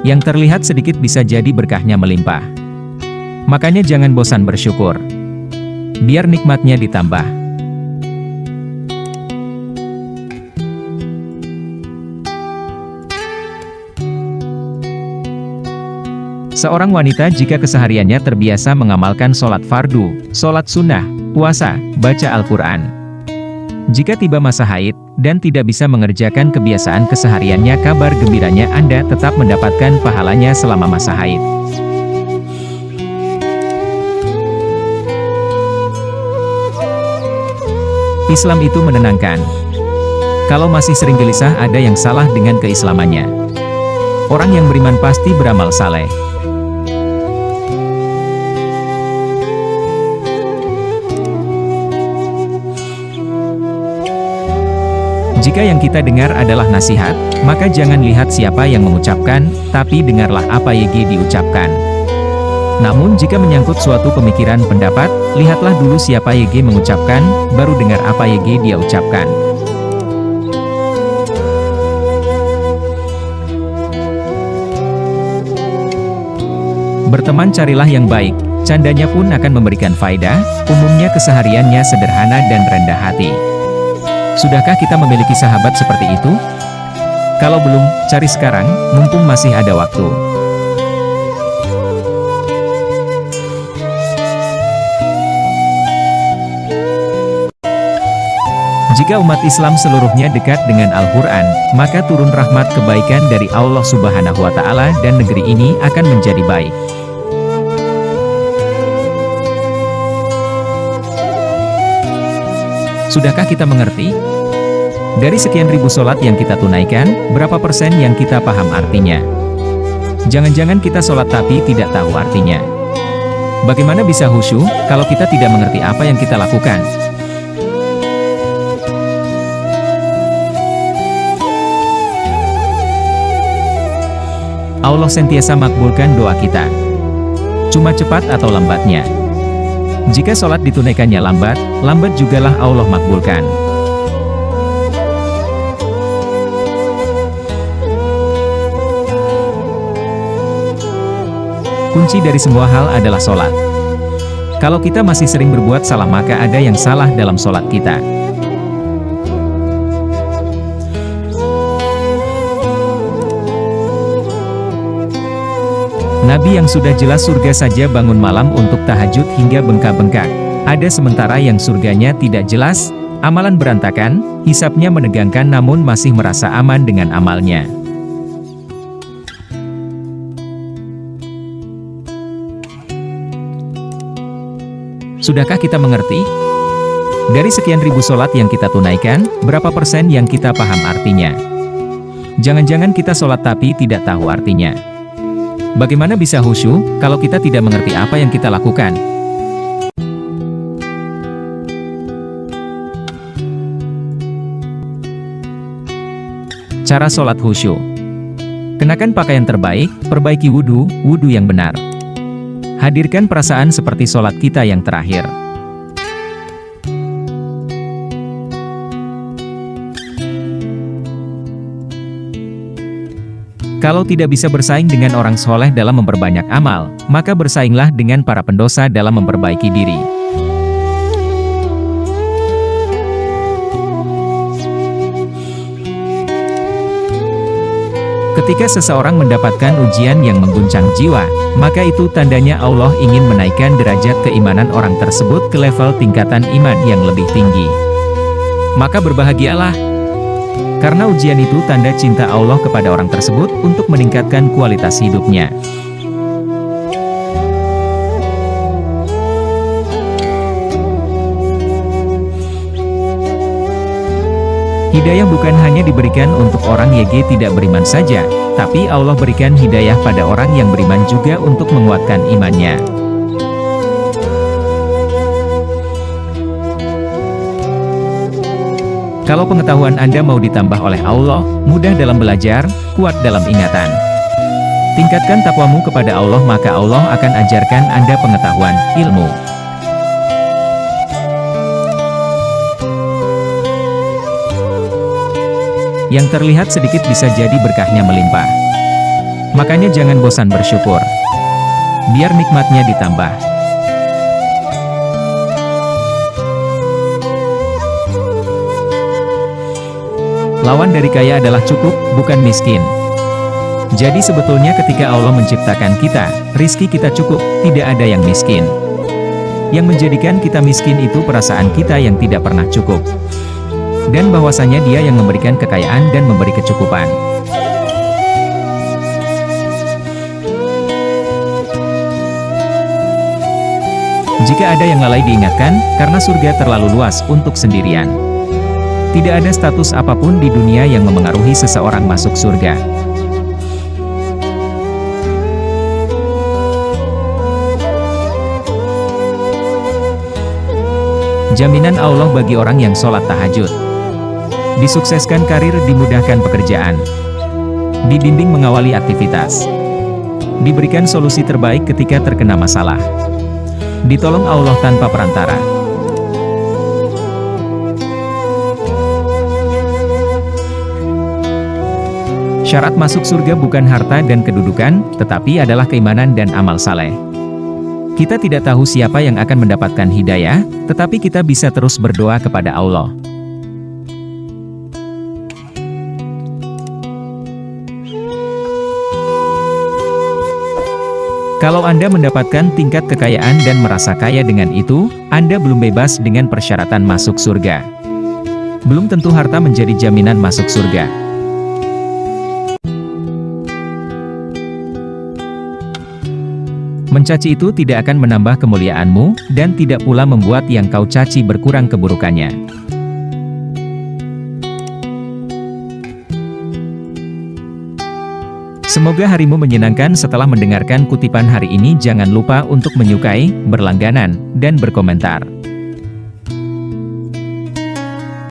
Yang terlihat sedikit bisa jadi berkahnya melimpah. Makanya jangan bosan bersyukur. Biar nikmatnya ditambah. Seorang wanita jika kesehariannya terbiasa mengamalkan sholat fardu, sholat sunnah, puasa, baca Al-Quran. Jika tiba masa haid, dan tidak bisa mengerjakan kebiasaan kesehariannya, kabar gembiranya Anda tetap mendapatkan pahalanya selama masa haid. Islam itu menenangkan. Kalau masih sering gelisah, ada yang salah dengan keislamannya. Orang yang beriman pasti beramal saleh. Jika yang kita dengar adalah nasihat, maka jangan lihat siapa yang mengucapkan, tapi dengarlah apa yang diucapkan. Namun jika menyangkut suatu pemikiran pendapat, lihatlah dulu siapa yang mengucapkan, baru dengar apa yang dia ucapkan. Berteman carilah yang baik, candanya pun akan memberikan faedah, umumnya kesehariannya sederhana dan rendah hati. Sudahkah kita memiliki sahabat seperti itu? Kalau belum, cari sekarang, mumpung masih ada waktu. Jika umat Islam seluruhnya dekat dengan Al-Quran, maka turun rahmat kebaikan dari Allah Subhanahu wa Ta'ala, dan negeri ini akan menjadi baik. Sudahkah kita mengerti? Dari sekian ribu sholat yang kita tunaikan, berapa persen yang kita paham artinya? Jangan-jangan kita sholat tapi tidak tahu artinya. Bagaimana bisa khusyuk kalau kita tidak mengerti apa yang kita lakukan? Allah sentiasa makbulkan doa kita. Cuma cepat atau lambatnya. Jika sholat ditunaikannya lambat, lambat jugalah Allah makbulkan. Kunci dari semua hal adalah sholat. Kalau kita masih sering berbuat salah, maka ada yang salah dalam sholat kita. Nabi yang sudah jelas surga saja bangun malam untuk tahajud hingga bengkak-bengkak. Ada sementara yang surganya tidak jelas, amalan berantakan, hisabnya menegangkan, namun masih merasa aman dengan amalnya. Sudahkah kita mengerti? Dari sekian ribu sholat yang kita tunaikan, berapa persen yang kita paham artinya? Jangan-jangan kita sholat tapi tidak tahu artinya. Bagaimana bisa khusyuk kalau kita tidak mengerti apa yang kita lakukan? Cara sholat khusyuk. Kenakan pakaian terbaik, perbaiki wudhu yang benar. Hadirkan perasaan seperti sholat kita yang terakhir. Kalau tidak bisa bersaing dengan orang soleh dalam memperbanyak amal, maka bersainglah dengan para pendosa dalam memperbaiki diri. Ketika seseorang mendapatkan ujian yang mengguncang jiwa, maka itu tandanya Allah ingin menaikkan derajat keimanan orang tersebut ke level tingkatan iman yang lebih tinggi. Maka berbahagialah. Karena ujian itu tanda cinta Allah kepada orang tersebut untuk meningkatkan kualitas hidupnya. Hidayah bukan hanya diberikan untuk orang yang tidak beriman saja, tapi Allah berikan hidayah pada orang yang beriman juga untuk menguatkan imannya. Kalau pengetahuan Anda mau ditambah oleh Allah, mudah dalam belajar, kuat dalam ingatan. Tingkatkan takwamu kepada Allah, maka Allah akan ajarkan Anda pengetahuan, ilmu. Yang terlihat sedikit bisa jadi berkahnya melimpah. Makanya jangan bosan bersyukur. Biar nikmatnya ditambah. Lawan dari kaya adalah cukup, bukan miskin. Jadi sebetulnya ketika Allah menciptakan kita, rizki kita cukup, tidak ada yang miskin. Yang menjadikan kita miskin itu perasaan kita yang tidak pernah cukup. Dan bahwasanya Dia yang memberikan kekayaan dan memberi kecukupan. Jika ada yang lalai diingatkan, karena surga terlalu luas untuk sendirian. Tidak ada status apapun di dunia yang memengaruhi seseorang masuk surga. Jaminan Allah bagi orang yang sholat tahajud. Disukseskan karir, dimudahkan pekerjaan. Dibimbing mengawali aktivitas. Diberikan solusi terbaik ketika terkena masalah. Ditolong Allah tanpa perantara. Syarat masuk surga bukan harta dan kedudukan, tetapi adalah keimanan dan amal saleh. Kita tidak tahu siapa yang akan mendapatkan hidayah, tetapi kita bisa terus berdoa kepada Allah. Kalau Anda mendapatkan tingkat kekayaan dan merasa kaya dengan itu, Anda belum bebas dengan persyaratan masuk surga. Belum tentu harta menjadi jaminan masuk surga. Mencaci itu tidak akan menambah kemuliaanmu, dan tidak pula membuat yang kau caci berkurang keburukannya. Semoga harimu menyenangkan. Setelah mendengarkan kutipan hari ini, jangan lupa untuk menyukai, berlangganan, dan berkomentar.